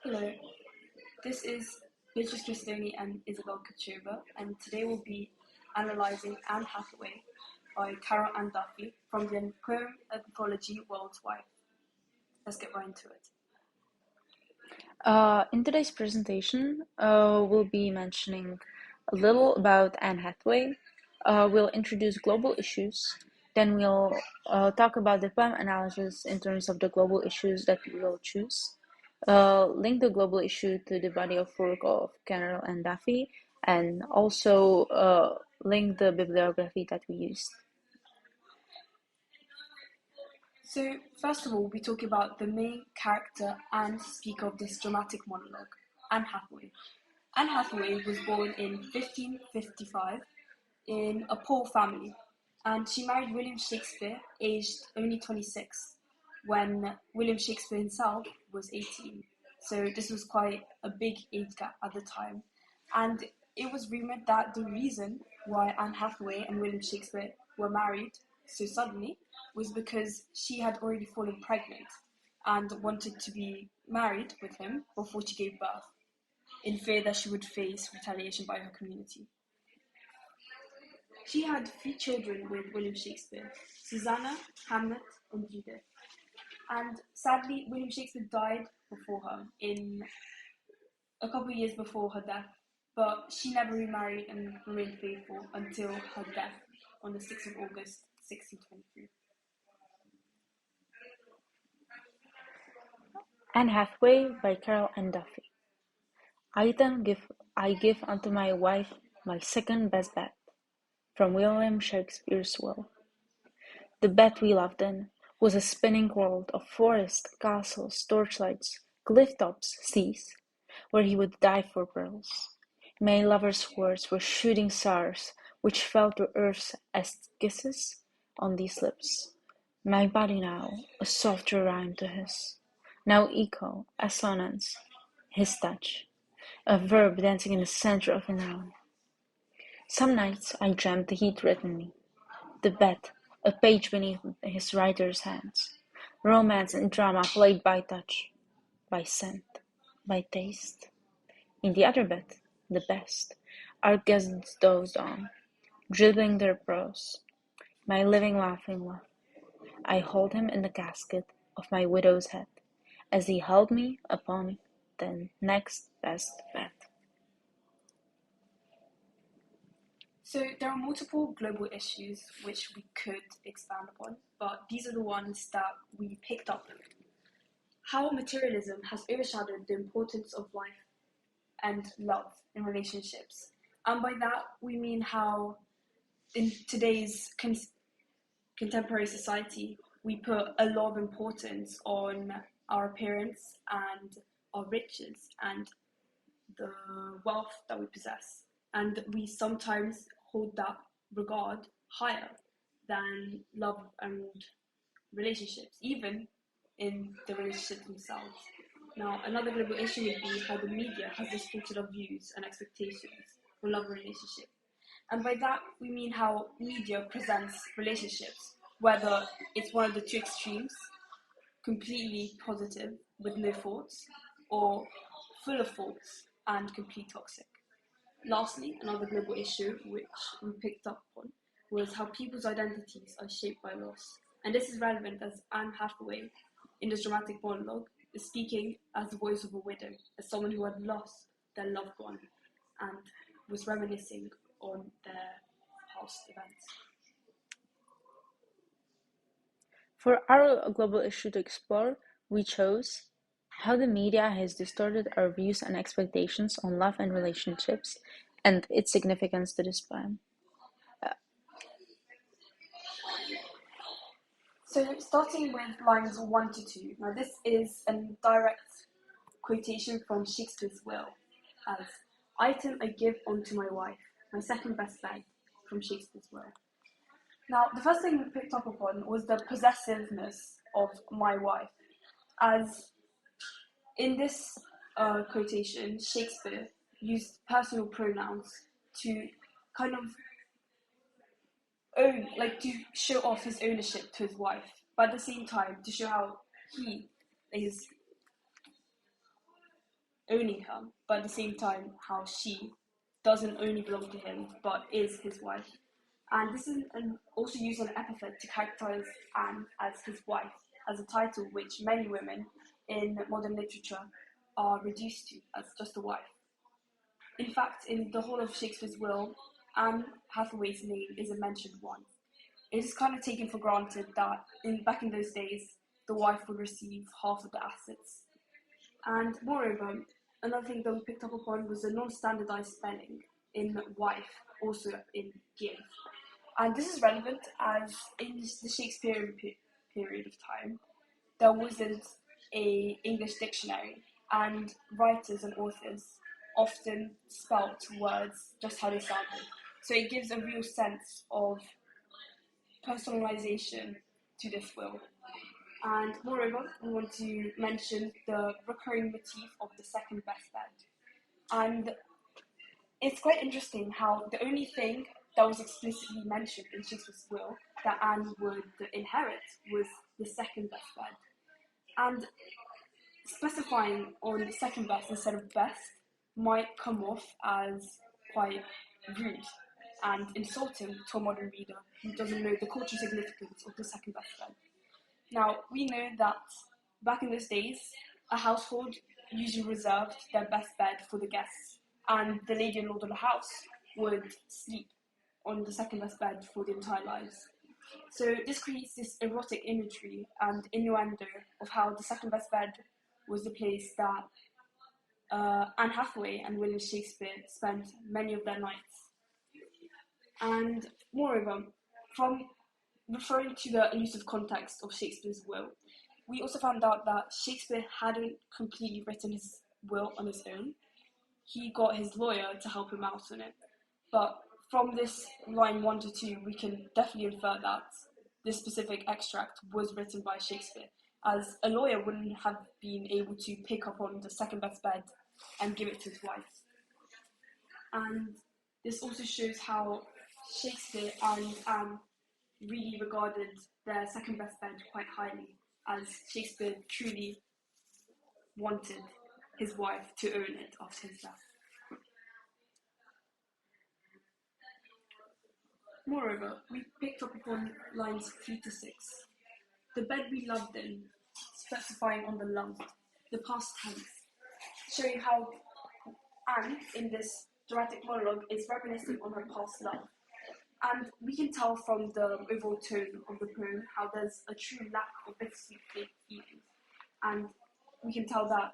Hello, this is Beatrice Christoni and Isabel Kachova, and today we'll be analysing Anne Hathaway by Carol Ann Duffy from the poem Anthology Worldwide. Let's get right into it. In today's presentation, we'll be mentioning a little about Anne Hathaway. We'll introduce global issues. Then we'll talk about the poem analysis in terms of the global issues that we will choose. Link the global issue to the body of work of Carol Ann Duffy, and also link the bibliography that we used. So, first of all, we talk about the main character and speak of this dramatic monologue, Anne Hathaway. Anne Hathaway was born in 1555 in a poor family, and she married William Shakespeare, aged only 26, when William Shakespeare himself was 18. So this was quite a big age gap at the time. And it was rumoured that the reason why Anne Hathaway and William Shakespeare were married so suddenly was because she had already fallen pregnant and wanted to be married with him before she gave birth, in fear that she would face retaliation by her community. She had 3 children with William Shakespeare: Susanna, Hamlet, and Judith. And sadly, William Shakespeare died before her, in a couple of years before her death, but she never remarried and remained faithful until her death on the 6th of August, 1623. Anne Hathaway by Carol Ann Duffy. I give unto my wife my second best bet, from William Shakespeare's will. The bed we loved in was a spinning world of forest, castles, torchlights, cliff tops, seas, where he would dive for pearls. My lover's words were shooting stars, which fell to earth as kisses on these lips. My body now, a softer rhyme to his, now echo, assonance, his touch, a verb dancing in the center of a noun. Some nights I dreamt the heat written me, the bed, a page beneath his writer's hands, romance and drama played by touch, by scent, by taste. In the other bed, the best, our guests dozed on, dribbling their prose. My living laughing love, I hold him in the casket of my widow's head, as he held me upon the next best bed. So there are multiple global issues which we could expand upon, but these are the ones that we picked up. How materialism has overshadowed the importance of life and love in relationships. And by that, we mean how in today's contemporary society, we put a lot of importance on our appearance and our riches and the wealth that we possess. And we sometimes hold that regard higher than love and relationships, even in the relationships themselves. Now, another global issue would be how the media has distorted our views and expectations for love and relationship. And by that, we mean how media presents relationships, whether it's one of the two extremes, completely positive with no faults, or full of faults and completely toxic. Lastly, another global issue which we picked up on was how people's identities are shaped by loss. And this is relevant as Anne Hathaway, in this dramatic monologue, is speaking as the voice of a widow, as someone who had lost their loved one and was reminiscing on their past events. For our global issue to explore, we chose how the media has distorted our views and expectations on love and relationships and its significance to this poem. So starting with lines 1 to 2, now this is a direct quotation from Shakespeare's will as item I give unto my wife, my second best bed, from Shakespeare's will. Now, the first thing we picked up upon was the possessiveness of my wife, as in this quotation, Shakespeare used personal pronouns to kind of to show off his ownership to his wife, but at the same time to show how he is owning her, but at the same time how she doesn't only belong to him, but is his wife. And this is also used an epithet to characterize Anne as his wife, as a title which many women in modern literature are reduced to as just a wife. In fact, in the whole of Shakespeare's will, Anne Hathaway's name isn't mentioned once. It is kind of taken for granted that back in those days, the wife would receive half of the assets. And moreover, another thing that we picked up upon was the non-standardized spelling in wife, also in give. And this is relevant as in the Shakespearean period of time, there wasn't a English dictionary, and writers and authors often spelt words just how they sounded. So it gives a real sense of personalization to this will. And moreover, we want to mention the recurring motif of the second best bed. And it's quite interesting how the only thing that was explicitly mentioned in Shakespeare's will that Anne would inherit was the second best bed. And specifying on the second best instead of best might come off as quite rude and insulting to a modern reader who doesn't know the cultural significance of the second best bed. Now, we know that back in those days, a household usually reserved their best bed for the guests, and the lady and lord of the house would sleep on the second best bed for their entire lives. So this creates this erotic imagery and innuendo of how the second best bed was the place that Anne Hathaway and William Shakespeare spent many of their nights. And moreover, from referring to the elusive context of Shakespeare's will, we also found out that Shakespeare hadn't completely written his will on his own. He got his lawyer to help him out on it. But from this line 1 to 2, we can definitely infer that this specific extract was written by Shakespeare, as a lawyer wouldn't have been able to pick up on the second best bed and give it to his wife. And this also shows how Shakespeare and Anne really regarded their second best bed quite highly, as Shakespeare truly wanted his wife to own it after his death. Moreover, we picked up upon lines 3 to 6. The bed we loved in, specifying on the loved, the past tense, showing how Anne, in this dramatic monologue, is reminiscing on her past love. And we can tell from the overall tone of the poem how there's a true lack of bittersweet feelings. And we can tell that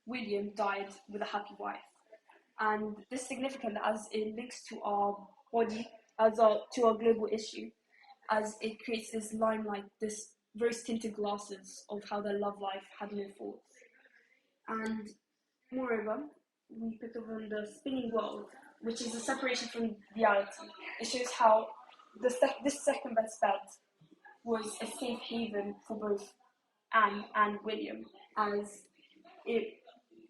William died with a happy wife. And this is significant as it links to our body, to our global issue, as it creates this limelight, this rose-tinted glasses of how their love life had no faults. And moreover, we picked up on the spinning world, which is a separation from reality. It shows how this second best bed was a safe haven for both Anne and William, as it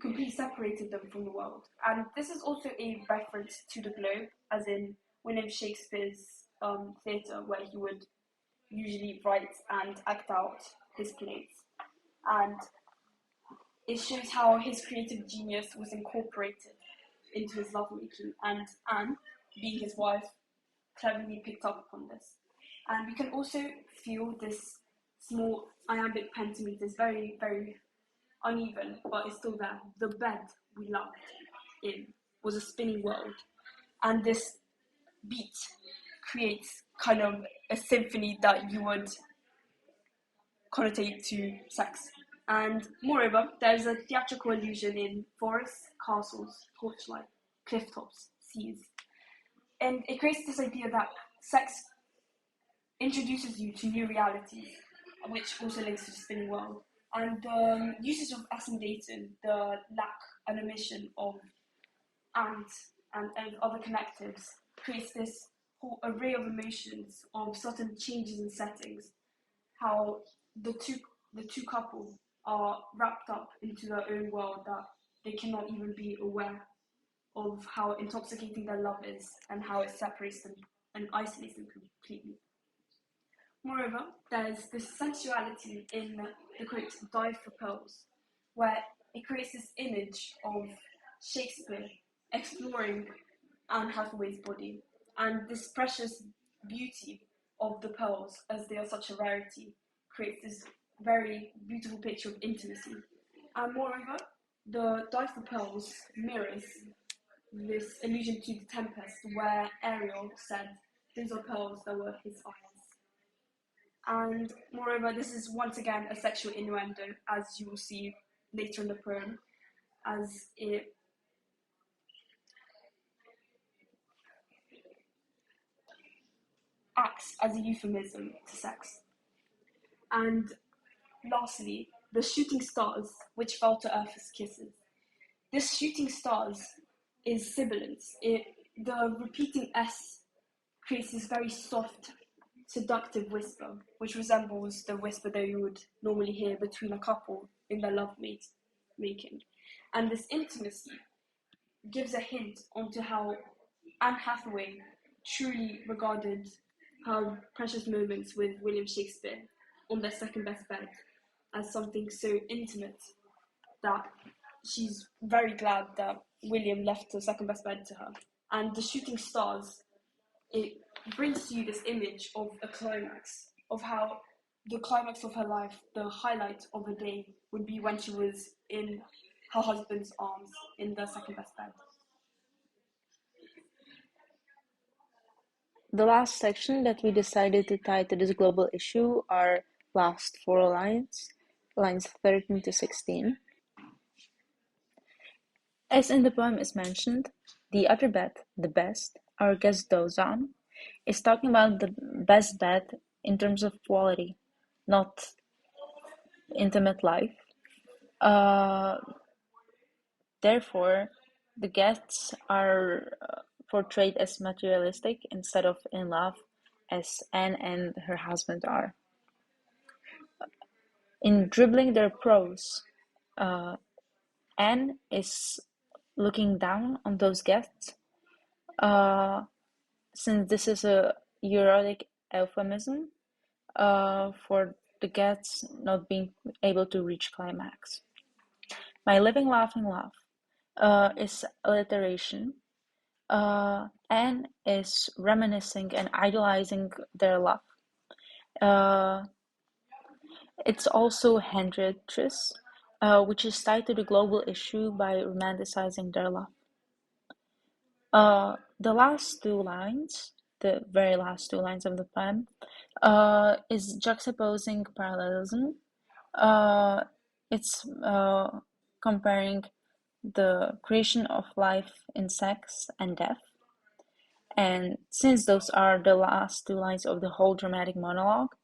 completely separated them from the world. And this is also a reference to the globe, as in William Shakespeare's theatre, where he would usually write and act out his plays. And it shows how his creative genius was incorporated into his lovemaking, and Anne, being his wife, cleverly picked up upon this. And we can also feel this small iambic pentameter is very, very uneven, but it's still there. The bed we loved in was a spinning world, and this beat creates kind of a symphony that you would connotate to sex. And moreover, there's a theatrical allusion in forests, castles, torchlight, cliff tops, seas. And it creates this idea that sex introduces you to new realities, which also links to the spinning world. And the usage of accendating, the lack and omission of and other connectives, creates this whole array of emotions of certain changes in settings, how the two couple are wrapped up into their own world that they cannot even be aware of how intoxicating their love is and how it separates them and isolates them completely. Moreover, there's this sensuality in the quote, "dive for pearls," where it creates this image of Shakespeare exploring Anne Hathaway's body, and this precious beauty of the pearls, as they are such a rarity, creates this very beautiful picture of intimacy. And moreover, the dye for pearls mirrors this allusion to the Tempest, where Ariel said these are pearls that were his eyes. And moreover, this is once again a sexual innuendo, as you will see later in the poem, as it acts as a euphemism to sex. And lastly, the shooting stars which fell to earth as kisses. This shooting stars is sibilance. The repeating S creates this very soft, seductive whisper, which resembles the whisper that you would normally hear between a couple in their love making. And this intimacy gives a hint onto how Anne Hathaway truly regarded her precious moments with William Shakespeare on their second best bed as something so intimate that she's very glad that William left the second best bed to her. And the shooting stars, it brings to you this image of a climax, of how the climax of her life, the highlight of the day, would be when she was in her husband's arms in the second best bed. The last section that we decided to tie to this global issue are last 4 lines, lines 13 to 16. As in the poem is mentioned, the other bed, the best, our guest goes on, is talking about the best bed in terms of quality, not intimate life. Therefore, the guests are portrayed as materialistic instead of in love, as Anne and her husband are. In dribbling their prose, Anne is looking down on those guests, since this is a erotic euphemism for the guests not being able to reach climax. My living, laughing love is alliteration. Anne is reminiscing and idolizing their love. It's also Hendrick's, which is tied to the global issue by romanticizing their love. The last 2 lines, the very last 2 lines of the poem, is juxtaposing parallelism. It's comparing the creation of life in sex and death. And since those are the last 2 lines of the whole dramatic monologue,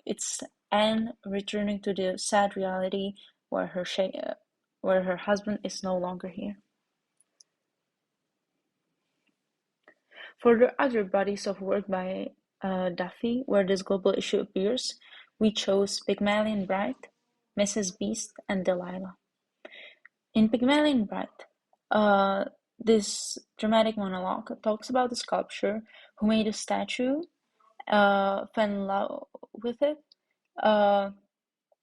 it's Anne returning to the sad reality where her husband is no longer here. For the other bodies of work by Duffy, where this global issue appears, we chose Pygmalion Bride, Mrs. Beast, and Delilah. In Pygmalion Bride, this dramatic monologue talks about the sculptor who made a statue, fell in love with it,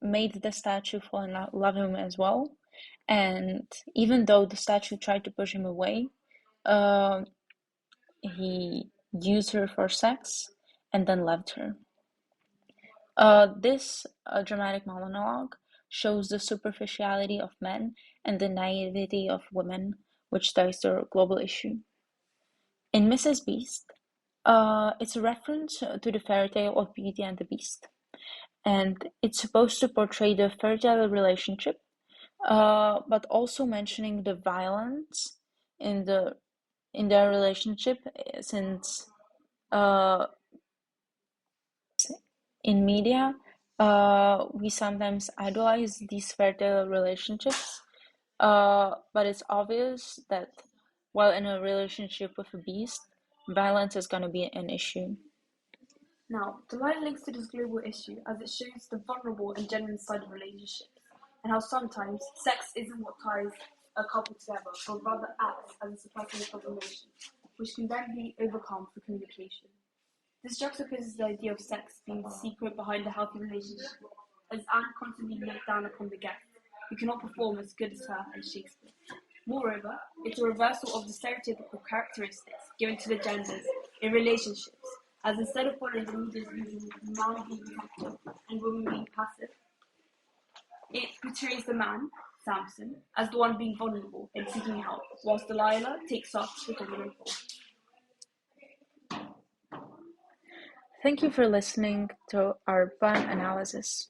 made the statue fall in love with him as well, and even though the statue tried to push him away, he used her for sex and then left her. This dramatic monologue shows the superficiality of men and the naivety of women, which ties to a global issue. In Mrs. Beast, it's a reference to the fairy tale of Beauty and the Beast, and it's supposed to portray the fairy tale relationship, but also mentioning the violence in their relationship, since in media we sometimes idolize these fairy tale relationships, but it's obvious that while in a relationship with a beast, violence is going to be an issue. Now, Delilah links to this global issue as it shows the vulnerable and genuine side of relationships, and how sometimes sex isn't what ties a couple together, but rather acts as a suppressing of emotion, which can then be overcome through communication. This juxtaposes the idea of sex being the secret behind a healthy relationship, as Anne constantly looked down upon the guest, who cannot perform as good as her and Shakespeare. Moreover, it's a reversal of the stereotypical characteristics given to the genders in relationships, as instead of following the media's views of man being active and women being passive, it portrays the man, Samson, as the one being vulnerable and seeking help, whilst Delilah takes up the dominant role. Thank you for listening to our poem analysis.